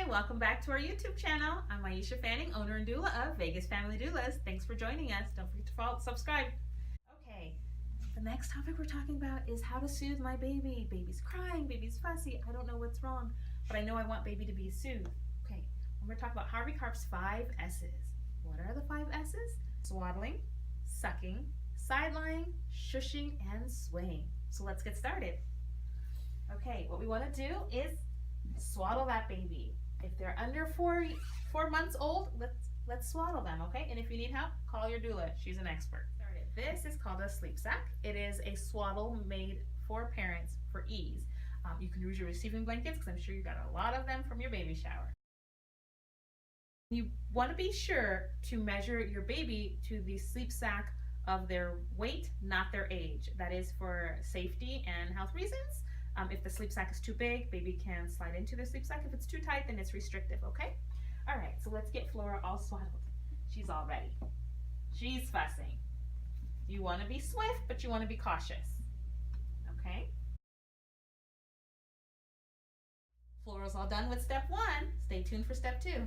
Hi, welcome back to our YouTube channel. I'm Aisha Fanning, owner and doula of Vegas Family Doulas. Thanks for joining us. Don't forget to follow, subscribe. Okay, the next topic we're talking about is how to soothe my baby. Baby's crying, baby's fussy. I don't know what's wrong, but I know I want baby to be soothed. Okay, we're talking about Harvey Karp's 5 S's. What are the 5 S's? Swaddling, sucking, side-lying, shushing, and swaying. So let's get started. Okay, what we want to do is swaddle that baby. If they're under 4 months old, let's swaddle them, okay? And if you need help, call your doula. She's an expert. This is called a sleep sack. It is a swaddle made for parents for ease. You can use your receiving blankets because I'm sure you got a lot of them from your baby shower. You want to be sure to measure your baby to the sleep sack of their weight, not their age. That is for safety and health reasons. If the sleep sack is too big, baby can slide into the sleep sack. If it's too tight, then it's restrictive, okay? All right, so let's get Flora all swaddled. She's all ready. She's fussing. You want to be swift, but you want to be cautious, okay? Flora's all done with step 1. Stay tuned for step 2.